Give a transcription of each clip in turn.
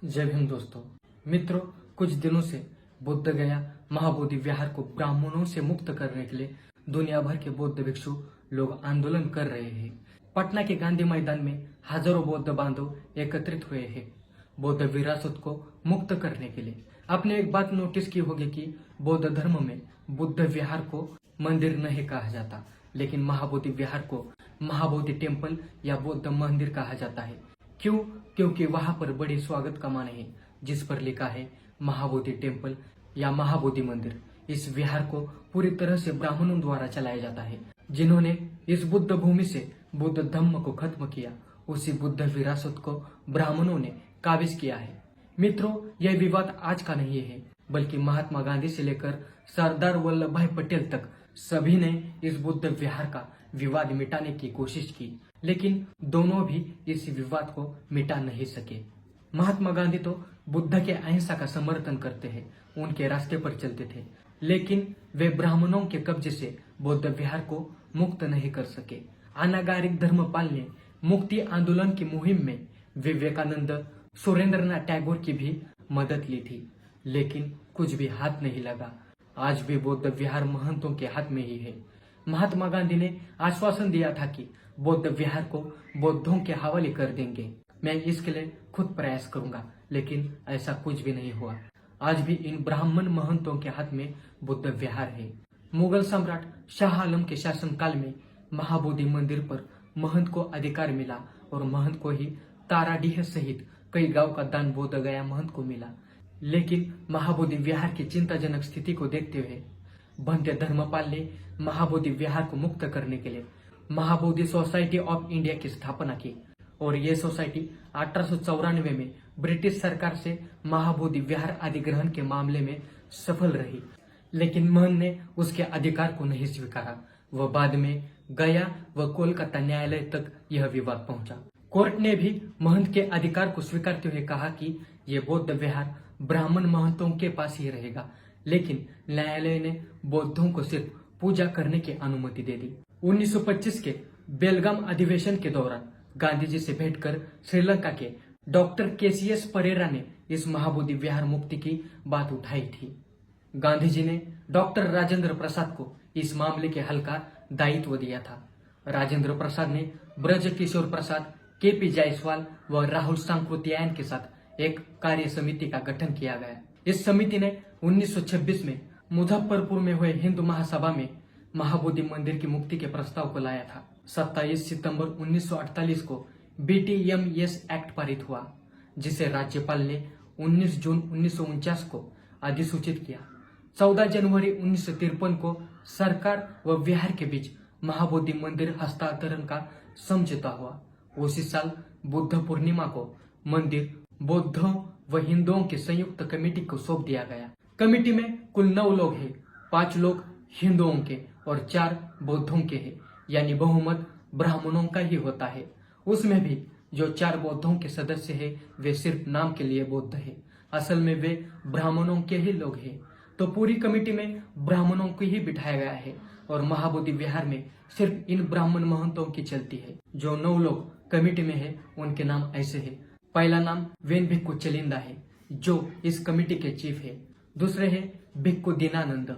जय हिंद दोस्तों। मित्रों, कुछ दिनों से बुद्ध गया महाबोधि विहार को ब्राह्मणों से मुक्त करने के लिए दुनिया भर के बौद्ध भिक्षु लोग आंदोलन कर रहे हैं। पटना के गांधी मैदान में हजारों बौद्ध बांधव एकत्रित हुए हैं बौद्ध विरासत को मुक्त करने के लिए। आपने एक बात नोटिस की होगी कि बौद्ध धर्म में बुद्ध विहार को मंदिर नहीं कहा जाता, लेकिन महाबोधि विहार को महाबोधि टेम्पल या बौद्ध मंदिर कहा जाता है। क्यों? क्योंकि वहां पर बड़ी स्वागत का मान है जिस पर लिखा है महाबोधि टेम्पल या महाबोधि मंदिर। इस विहार को पूरी तरह से ब्राह्मणों द्वारा चलाया जाता है, जिन्होंने इस बुद्ध भूमि से बुद्ध धम्म को खत्म किया। उसी बुद्ध विरासत को ब्राह्मणों ने काबिज किया है। मित्रों, यह विवाद आज का नहीं है, बल्कि महात्मा गांधी से लेकर सरदार वल्लभ भाई पटेल तक सभी ने इस बुद्ध विहार का विवाद मिटाने की कोशिश की, लेकिन दोनों भी इस विवाद को मिटा नहीं सके। महात्मा गांधी तो बुद्ध के अहिंसा का समर्थन करते हैं, उनके रास्ते पर चलते थे, लेकिन वे ब्राह्मणों के कब्जे से बौद्ध विहार को मुक्त नहीं कर सके। अनागारिक धर्मपाल ने मुक्ति आंदोलन की मुहिम में विवेकानंद, सुरेंद्रनाथ टैगोर की भी मदद ली थी, लेकिन कुछ भी हाथ नहीं लगा। आज भी बौद्ध विहार महंतों के हाथ में ही है। महात्मा गांधी ने आश्वासन दिया था कि बौद्ध विहार को बौद्धों के हवाले कर देंगे। मैं इसके लिए खुद प्रयास करूंगा, लेकिन ऐसा कुछ भी नहीं हुआ। आज भी इन ब्राह्मण महंतों के हाथ में बुद्ध विहार है। मुगल सम्राट शाह आलम के शासनकाल में महाबोधि मंदिर पर महंत को अधिकार मिला और महंत को ही ताराडीह सहित कई गांव का दान बोध गया महंत को मिला। लेकिन महाबोधि विहार की चिंताजनक स्थिति को देखते हुए भंते धर्मपाल ने महाबोधि विहार को मुक्त करने के लिए महाबोधि सोसाइटी ऑफ इंडिया की स्थापना की, और ये सोसाइटी 1894 में ब्रिटिश सरकार से महाबोधि विहार अधिग्रहण के मामले में सफल रही, लेकिन महंत ने उसके अधिकार को नहीं स्वीकारा। वह बाद में गया व कोलकाता न्यायालय तक यह विवाद पहुंचा। कोर्ट ने भी महंत के अधिकार को स्वीकारते हुए कहा कि ये बौद्ध विहार ब्राह्मण महंतों के पास ही रहेगा, लेकिन न्यायालय ने बौद्धों को सिर्फ पूजा करने की अनुमति दे दी। 1925 के बेलगाम अधिवेशन के दौरान गांधी जी से भेंटकर श्रीलंका के डॉक्टर केसीएस परेरा ने इस महाबोधि विहार मुक्ति की बात उठाई थी। गांधी जी ने डॉक्टर राजेंद्र प्रसाद को इस मामले के हल का दायित्व दिया था। राजेंद्र प्रसाद ने ब्रज किशोर प्रसाद, केपी जायसवाल व राहुल सांकृत्यायन के साथ एक कार्य समिति का गठन किया गया। इस समिति ने 1926 में मुजफ्फरपुर में हुए हिंदू महासभा में महाबोधि मंदिर की मुक्ति के प्रस्ताव को लाया था। 27 सितंबर 1948 को BTMS एक्ट पारित हुआ, जिसे राज्यपाल ने 19 जून 1949 को अधिसूचित किया। 14 जनवरी 1953 को सरकार व विहार के बीच महाबोधि मंदिर हस्तांतरण का समझौता हुआ। उसी साल बुद्ध पूर्णिमा को मंदिर बौद्धों व हिंदुओं की संयुक्त कमेटी को सौंप दिया गया। कमेटी में कुल 9 लोग हैं, 5 लोग हिंदुओं के और 4 बौद्धों के हैं, यानी बहुमत ब्राह्मणों का ही होता है। उसमें भी जो 4 बौद्धों के सदस्य हैं वे सिर्फ नाम के लिए बौद्ध हैं, असल में वे ब्राह्मणों के ही लोग हैं। तो पूरी कमेटी में ब्राह्मणों को ही बिठाया गया है और महाबोधि विहार में सिर्फ इन ब्राह्मण महंतों की चलती है। जो 9 लोग कमेटी में है उनके नाम ऐसे है। पहला नाम वेन भिक्खु चलिंदा है, जो इस कमेटी के चीफ है। दूसरे है भिक्खु दीनानंद।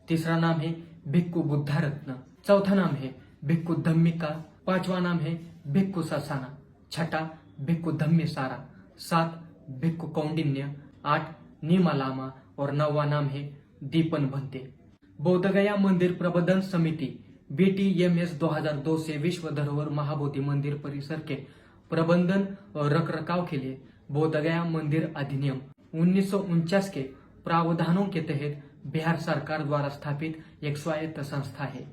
तीसरा नाम है भिक्खु बुद्धारत्न। चौथा नाम है भिक्खु धम्मिका। पांचवा नाम है भिक्खु ससाना। छठा भिक्खु धम्मेसारा। 7 भिक्खु कौंडिन्य। 8 नीमा लामा और 9वां नाम है दीपन भंते। बोधगया मंदिर प्रबंधन समिति BTMS 2002 से विश्व धरोहर महाबोधि मंदिर परिसर के प्रबंधन और रखरखाव के लिए बोधगया मंदिर अधिनियम 1949 के प्रावधानों के तहत बिहार सरकार द्वारा स्थापित एक स्वायत्त संस्था है।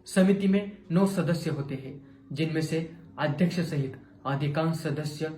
समिति में 9 सदस्य होते हैं, जिनमें से अध्यक्ष सहित अधिकांश सदस्य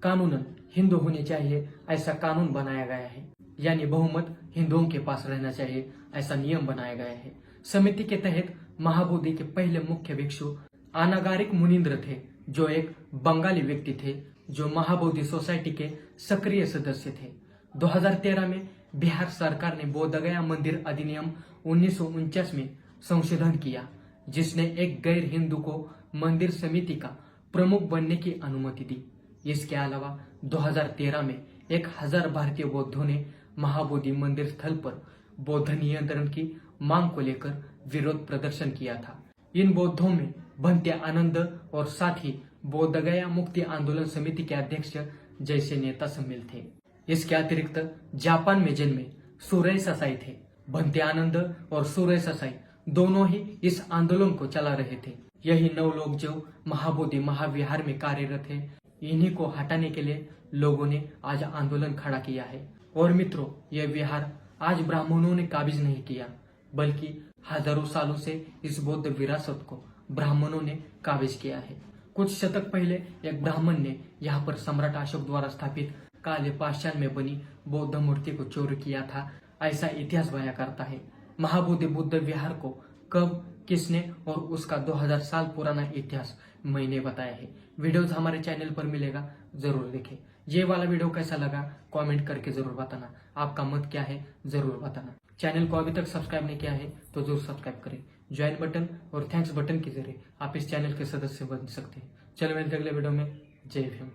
कानूनन हिंदू होने चाहिए ऐसा कानून बनाया गया है, यानी बहुमत हिंदुओं के पास रहना चाहिए ऐसा नियम बनाया गया है। समिति के तहत महाबोधि के पहले मुख्य भिक्षु अनागारिक मुनींद्र थे, जो एक बंगाली व्यक्ति थे, जो महाबोधि सोसाइटी के सक्रिय सदस्य थे। 2013 में बिहार सरकार ने बोधगया मंदिर अधिनियम 1949 में संशोधन किया, जिसने एक गैर हिंदू को मंदिर समिति का प्रमुख बनने की अनुमति दी। इसके अलावा 2013 में 1000 भारतीय बौद्धों ने महाबोधि मंदिर स्थल पर बौद्ध नियंत्रण की मांग को लेकर विरोध प्रदर्शन किया था। इन बौद्धों में भंते आनंद और साथ ही बौद्ध गया मुक्ति आंदोलन समिति के अध्यक्ष जैसे नेता शामिल थे। इसके अतिरिक्त जापान में जन्मे सुरेई ससाई थे। भंते आनंद और सुरेई ससाई दोनों ही इस आंदोलन को चला रहे थे। यही 9 लोग जो महाबोधि महाविहार में कार्यरत है, इन्हीं को हटाने के लिए लोगों ने आज आंदोलन खड़ा किया है। और मित्रों, यह विहार आज ब्राह्मणों ने काबिज नहीं किया, बल्कि हजारों सालों से इस बौद्ध विरासत को ब्राह्मणों ने काबिज किया है। कुछ शतक पहले एक ब्राह्मण ने यहाँ पर सम्राट अशोक द्वारा स्थापित काले पाषाण में बनी बौद्ध मूर्ति को चोरी किया था, ऐसा इतिहास बयां करता है। महाबोधि बुद्ध विहार को कब, किसने और उसका 2000 साल पुराना इतिहास मैंने बताया है। वीडियोज हमारे चैनल पर मिलेगा, जरूर देखें। ये वाला वीडियो कैसा लगा कमेंट करके जरूर बताना। आपका मत क्या है जरूर बताना। चैनल को अभी तक सब्सक्राइब नहीं किया है तो जरूर सब्सक्राइब करें। ज्वाइन बटन और थैंक्स बटन के जरिए आप इस चैनल के सदस्य बन सकते हैं। चलो मिलते हैं अगले वीडियो में। जय भीम।